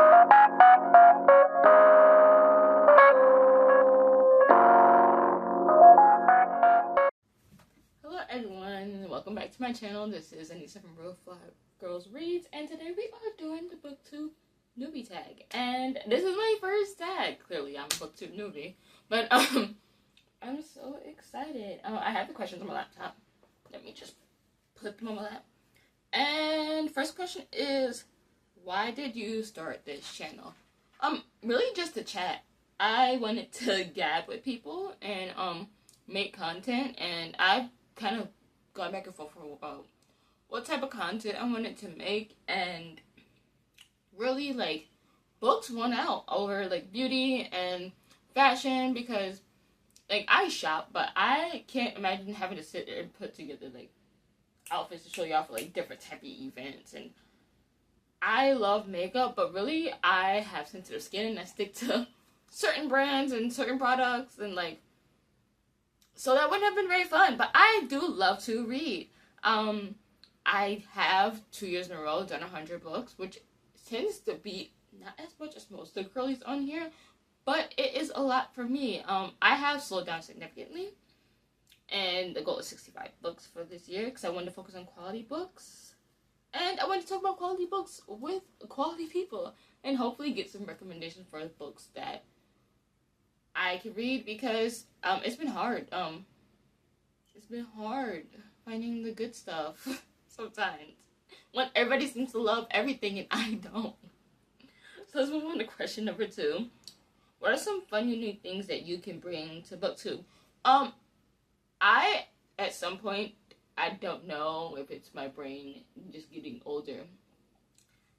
Hello everyone, welcome back to my channel. This is Anissa from Real Fly Girls Reads, and today we are doing the Booktube Newbie Tag. And this is my first tag. Clearly I'm a Booktube newbie, but I'm so excited. I have the questions on my laptop. Let me just put them on my lap. And first question is, why did you start this channel? Really just to chat. I wanted to gab with people and make content, and I've kind of gone back and forth about what type of content I wanted to make, and really like books won out over like beauty and fashion, because like I shop, but I can't imagine having to sit there and put together like outfits to show y'all for like different type of events. And I love makeup, but really I have sensitive skin and I stick to certain brands and certain products, and like, so that wouldn't have been very fun. But I do love to read. I have 2 years in a row done 100 books, which tends to be not as much as most of the girlies on here, but it is a lot for me. I have slowed down significantly, and the goal is 65 books for this year because I wanted to focus on quality books, and I want to talk about quality books with quality people, and hopefully get some recommendations for books that I can read, because it's been hard. It's been hard finding the good stuff sometimes when everybody seems to love everything and I don't. So let's move on to question number 2. What are some fun, unique things that you can bring to Booktube? I, at some point, I don't know if it's my brain just getting older,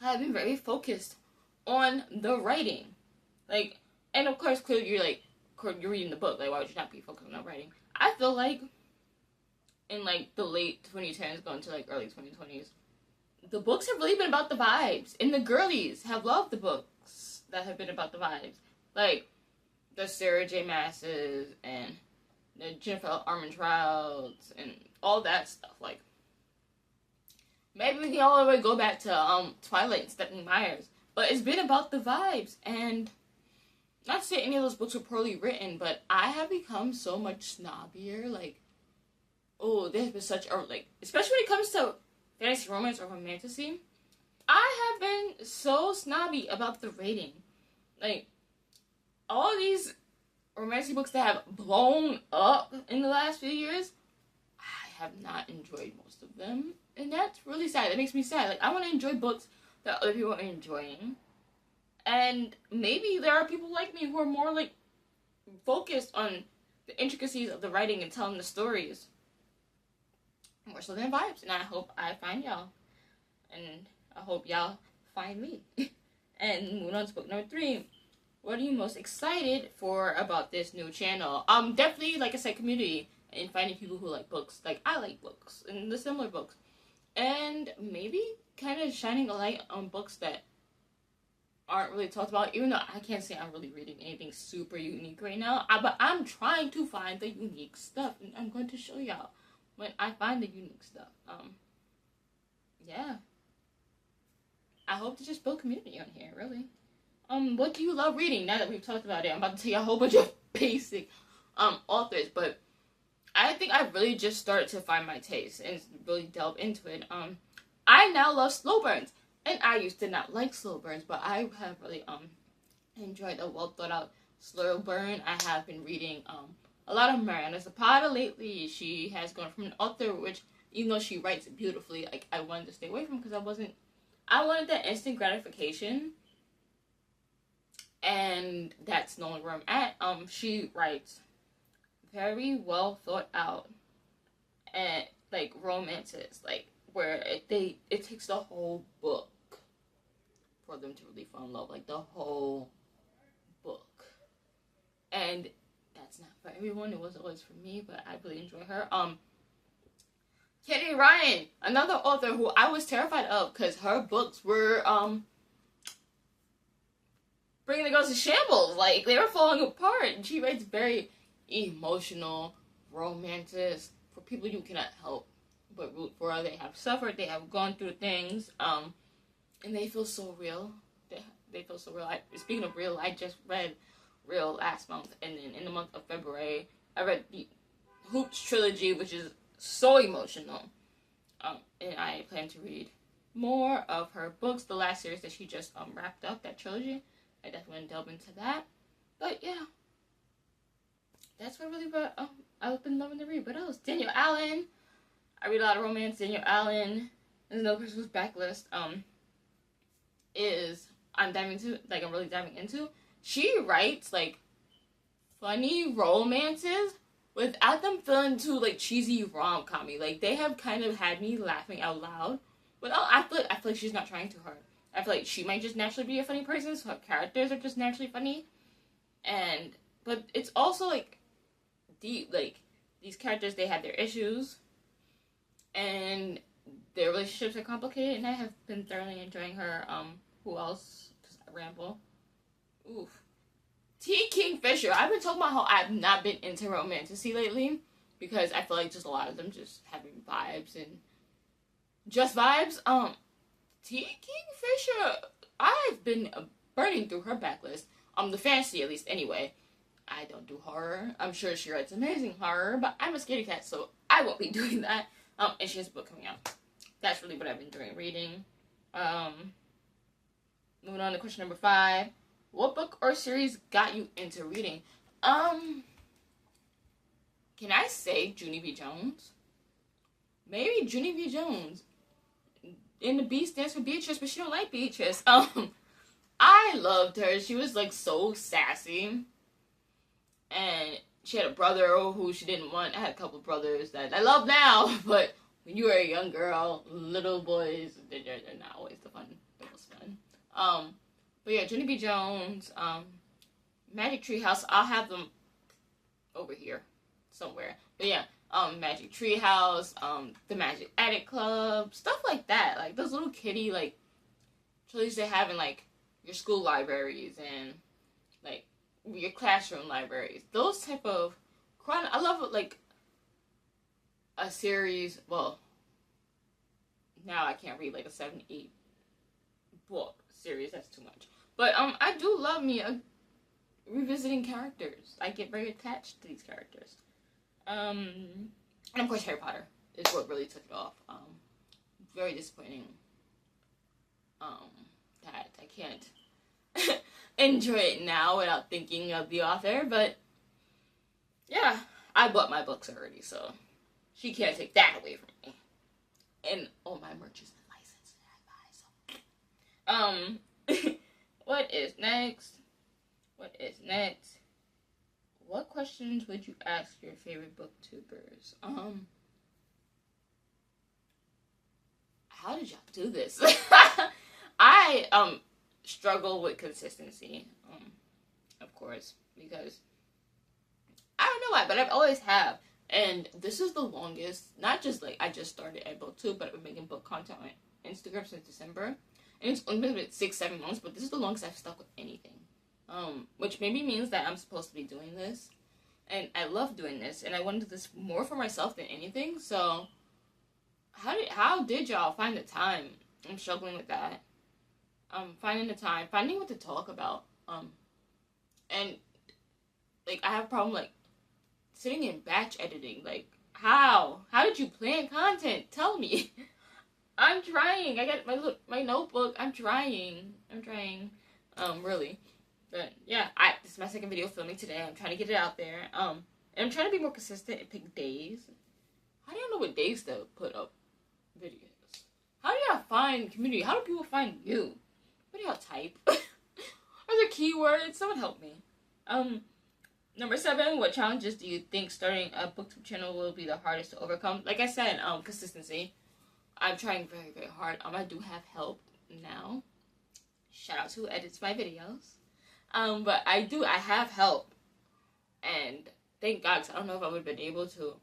have been very focused on the writing. Like, and of course, clearly you're reading the book. Like, why would you not be focused on the writing? I feel like in like the late 2010s going to like early 2020s, the books have really been about the vibes, and the girlies have loved the books that have been about the vibes. Like the Sarah J. Maas's and the Jennifer Armentrout's and all that stuff. Like, maybe we can all the way go back to Twilight and Stephanie Meyer's, but it's been about the vibes. And not to say any of those books were poorly written, but I have become so much snobbier. Like, oh, there's been such a, like, especially when it comes to fantasy, romance, or romantasy, I have been so snobby about the rating. Like, all these romantic books that have blown up in the last few years, I have not enjoyed most of them, and that's really sad. That makes me sad. Like, I want to enjoy books that other people are enjoying, and maybe there are people like me who are more like focused on the intricacies of the writing and telling the stories more so than vibes. And I hope I find y'all, and I hope y'all find me. And moving on to book number 3. What are you most excited for about this new channel? Definitely, like I said, community and finding people who like books. Like, I like books and the similar books, and maybe kind of shining a light on books that aren't really talked about, even though I can't say I'm really reading anything super unique right now. But I'm trying to find the unique stuff, and I'm going to show y'all when I find the unique stuff. Yeah. I hope to just build community on here, really. What do you love reading? Now that we've talked about it, I'm about to tell you a whole bunch of basic authors, but I think I've really just started to find my taste and really delve into it. I now love slow burns, and I used to not like slow burns, but I have really enjoyed a well thought out slow burn. I have been reading a lot of Miranda Zapata lately. She has gone from an author which, even though she writes beautifully, like, I wanted to stay away from, because I wanted that instant gratification, and that's no longer where I'm at. She writes very well thought out and like romances, like where it takes the whole book for them to really fall in love, like the whole book. And that's not for everyone. It wasn't always for me, but I really enjoy her. Kitty Ryan, another author who I was terrified of because her books were bringing the girls to shambles. Like, they were falling apart. And she writes very emotional romances for people you cannot help but root for. They have suffered, they have gone through things, and they feel so real. They feel feels so real. Speaking of real, I just read Real last month, and then in the month of February, I read the Hoops trilogy, which is so emotional. And I plan to read more of her books. The last series that she just wrapped up, that trilogy, I definitely want to delve into that. But yeah, that's what really I've been loving to read. What else? Danielle Allen. I read a lot of romance. Danielle Allen is another person whose backlist is I'm really diving into. She writes like funny romances without them feeling too like cheesy rom-com-y. Like they have kind of had me laughing out loud. But I feel like she's not trying too hard. I feel like she might just naturally be a funny person, so her characters are just naturally funny. But it's also like deep. Like these characters, they have their issues, and their relationships are complicated. And I have been thoroughly enjoying her. Who else? Just ramble. Oof. T. Kingfisher. I've been talking about how I've not been into romanticy lately because I feel like just a lot of them just having vibes and just vibes. T. Kingfisher. I've been burning through her backlist. The fantasy at least anyway. I don't do horror. I'm sure she writes amazing horror, but I'm a scaredy cat, so I won't be doing that. And she has a book coming out. That's really what I've been doing, reading. Moving on to question number 5. What book or series got you into reading? Can I say Junie B. Jones? Maybe Junie B. Jones. And the B stands for Beatrice, but she don't like Beatrice. I loved her. She was like so sassy. And she had a brother who she didn't want. I had a couple brothers that I love now, but when you were a young girl, little boys, they're not always the most fun. But yeah, Junie B. Jones, Magic Tree House, I'll have them over here somewhere. But yeah, Magic Tree House, the Magic Attic Club, stuff like that. Like those little kiddie like trilogies they have in like your school libraries and like your classroom libraries. Those type of I love like a series. Well, now I can't read like a 7-8 book series. That's too much. But I do love me revisiting characters. I get very attached to these characters. And of course Harry Potter is what really took it off. Very disappointing. That I can't enjoy it now without thinking of the author. But yeah, I bought my books already, so she can't take that away from me. And all my merch is licensed that I buy. So what is next? What questions would you ask your favorite booktubers? How did y'all do this? I struggle with consistency, of course, because I don't know why, but I've always have. And this is the longest, not just like I just started at Booktube, but I've been making book content on Instagram since December. And it's only been 6-7 months, but this is the longest I've stuck with anything. Which maybe means that I'm supposed to be doing this. And I love doing this. And I want to do this more for myself than anything. So, how did y'all find the time? I'm struggling with that. Finding the time. Finding what to talk about. And, like, I have a problem, like, sitting in batch editing. Like, how? How did you plan content? Tell me. I'm trying. I got my notebook. I'm trying. Really. But yeah, this is my second video filming today. I'm trying to get it out there. And I'm trying to be more consistent and pick days. How do y'all know what days to put up videos? How do y'all find community? How do people find you? What do y'all type? Are there keywords? Someone help me. Number 7, what challenges do you think starting a booktube channel will be the hardest to overcome? Like I said, consistency. I'm trying very, very hard. I do have help now. Shout out to who edits my videos. But I have help. And thank God, 'cause I don't know if I would have been able to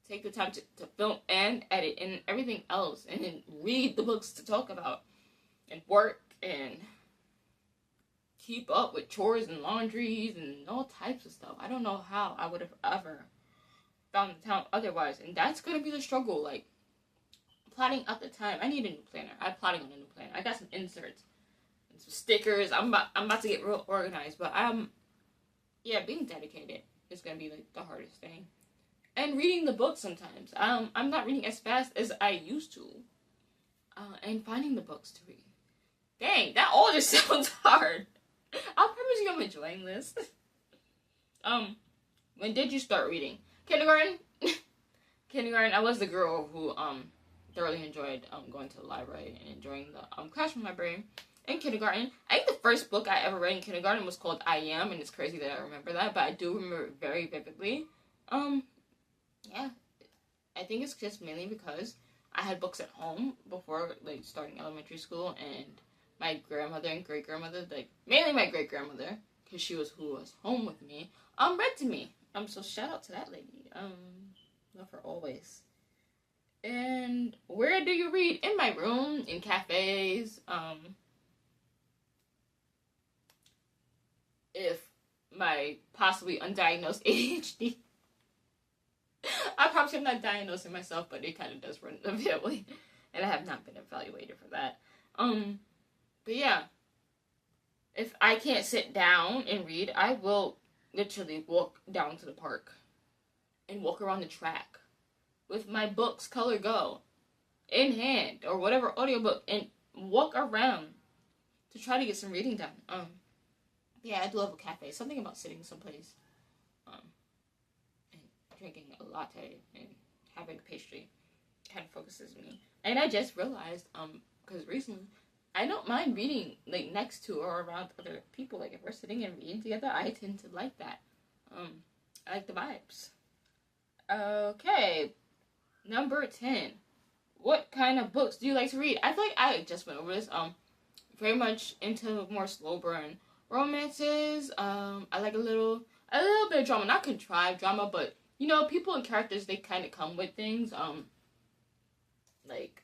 take the time to film and edit and everything else. And then read the books to talk about. And work and keep up with chores and laundries and all types of stuff. I don't know how I would have ever found the time otherwise. And that's going to be the struggle. Like, plotting out the time. I need a new planner. I'm plotting on a new planner. I got some inserts and some stickers. I'm about to get real organized, but yeah, being dedicated is gonna be like the hardest thing. And reading the book sometimes. I'm not reading as fast as I used to. And finding the books to read. Dang, that all just sounds hard. I promise you I'm enjoying this. When did you start reading? Kindergarten? Kindergarten, I was the girl who thoroughly enjoyed going to the library and enjoying the classroom library. In kindergarten, I think the first book I ever read in kindergarten was called I Am, and it's crazy that I remember that, but I do remember it very vividly. Yeah, I think it's just mainly because I had books at home before, like, starting elementary school, and my grandmother and great-grandmother, like, mainly my great-grandmother, because she was who was home with me, read to me. So shout out to that lady. Love her always. And where do you read? In my room, in cafes, if my possibly undiagnosed ADHD, I probably am not diagnosing myself, but it kind of does run in the family, and I have not been evaluated for that. But yeah, if I can't sit down and read, I will literally walk down to the park and walk around the track with my books, Color Go, in hand, or whatever audiobook, and walk around to try to get some reading done. Yeah, I do love a cafe. Something about sitting someplace, and drinking a latte and having a pastry kind of focuses me. And I just realized, because recently, I don't mind reading, like, next to or around other people. Like, if we're sitting and reading together, I tend to like that. I like the vibes. Okay, number 10. What kind of books do you like to read? I feel like I just went over this. Very much into more slow burn romances. I like a little bit of drama. Not contrived drama, but, you know, people and characters, they kind of come with things. Like,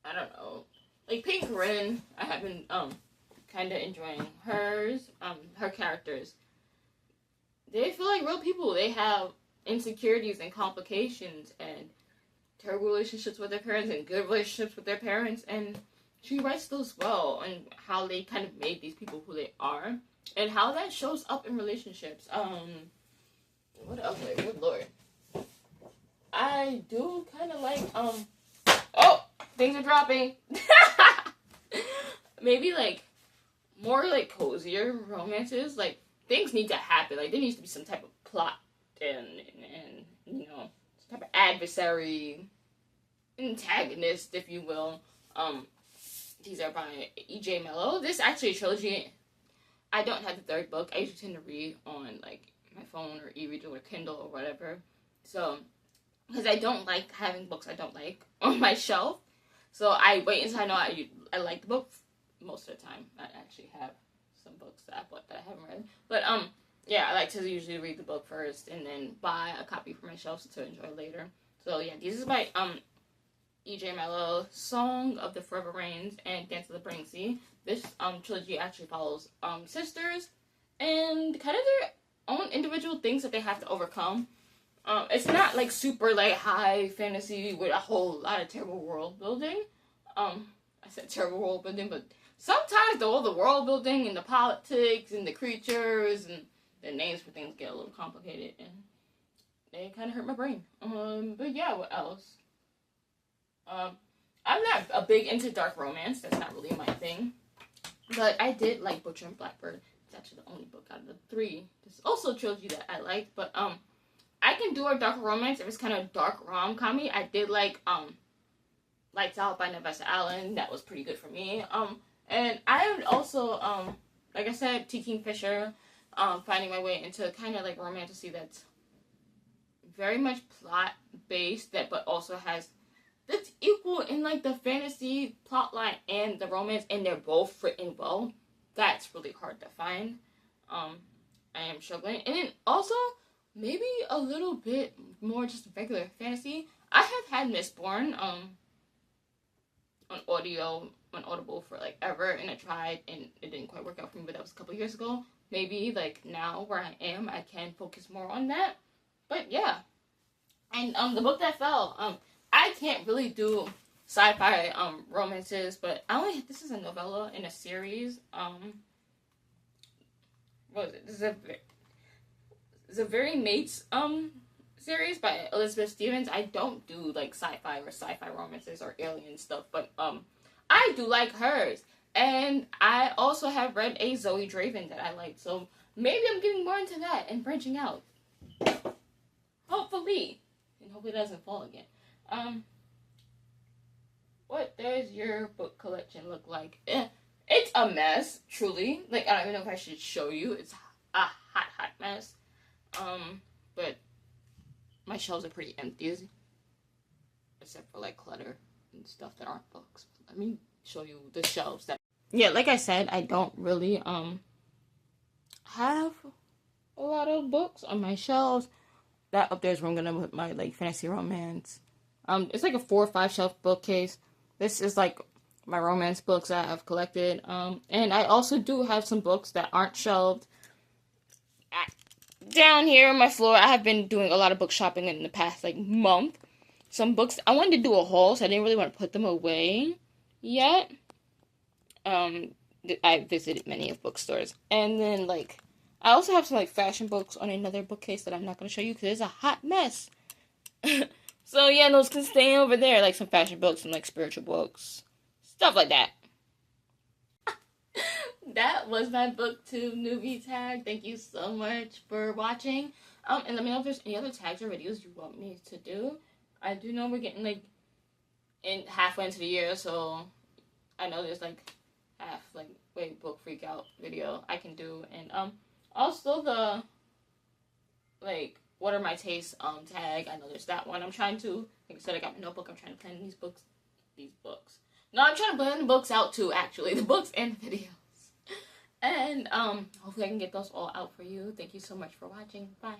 I don't know. Like, Pink Rin, I have been, kind of enjoying hers, her characters. They feel like real people. They have insecurities and complications and terrible relationships with their parents and good relationships with their parents, and she writes those well, and how they kind of made these people who they are, and how that shows up in relationships. What else? Good lord. I do kind of like, oh, things are dropping. Maybe, like, more, like, cozier romances. Like, things need to happen. Like, there needs to be some type of plot and you know, some type of adversary, antagonist, if you will. These are by E.J. Mello. This is actually a trilogy. I don't have the third book. I usually tend to read on, like, my phone or e-reader or Kindle or whatever. So, because I don't like having books I don't like on my shelf. So I wait until I know I like the book. Most of the time, I actually have some books that I bought that I haven't read. But, yeah, I like to usually read the book first and then buy a copy for myself to enjoy later. So, yeah, this is by, E.J. Mello, Song of the Forever Rains and Dance of the Burning Sea. This, trilogy actually follows, sisters and kind of their own individual things that they have to overcome. It's not, like, super, like, high fantasy with a whole lot of terrible world building. I said terrible world building, but sometimes all the world building and the politics and the creatures and the names for things get a little complicated, and they kind of hurt my brain. But yeah, what else? I'm not a big into dark romance. That's not really my thing. But I did like Butcher and Blackbird. It's actually the only book out of the 3. This is also a trilogy that I liked, but I can do a dark romance if it's kind of dark rom-com-y. I did like Lights Out by Nevessa Allen. That was pretty good for me. And I would also, like I said, T. Kingfisher, finding my way into kind of like romantasy that's very much plot-based, but also has, that's equal in like the fantasy plotline and the romance, and they're both written well. That's really hard to find. I am struggling. And then also, maybe a little bit more just regular fantasy. I have had Mistborn, on Audible for like ever, and I tried and it didn't quite work out for me, but that was a couple years ago. Maybe like now where I am, I can focus more on that. But yeah. And the book that fell, I can't really do sci-fi romances, but this is a novella in a series. What was it? This is a Very Mates series by Elizabeth Stevens. I don't do like sci-fi or sci-fi romances or alien stuff, but I do like hers. And I also have read a Zoe Draven that I like, so maybe I'm getting more into that and branching out. Hopefully. And hopefully it doesn't fall again. What does your book collection look like? It's a mess, truly. Like, I don't even know if I should show you. It's a hot mess. But my shelves are pretty empty, except for like clutter and stuff that aren't books. Let me show you the shelves that. Yeah, like I said, I don't really have a lot of books on my shelves. That up there is where I'm gonna put my like fantasy romance. It's like a 4 or 5 shelf bookcase. This is like my romance books that I've collected. And I also do have some books that aren't shelved. Down here on my floor, I have been doing a lot of book shopping in the past like month. Some books, I wanted to do a haul, so I didn't really want to put them away yet. I visited many of bookstores. And then like, I also have some like fashion books on another bookcase that I'm not going to show you because it's a hot mess. So yeah, those can stay over there, like some fashion books and like spiritual books. Stuff like that. That was my Booktube Newbie Tag. Thank you so much for watching. And let me know if there's any other tags or videos you want me to do. I do know we're getting like halfway into the year, so I know there's like book freak out video I can do. And also the like what are my tastes tag. I know there's that one. I'm trying to, like I said, I got my notebook. I'm trying to plan these books. No, I'm trying to plan the books out too, actually. The books and videos. And hopefully I can get those all out for you. Thank you so much for watching. Bye.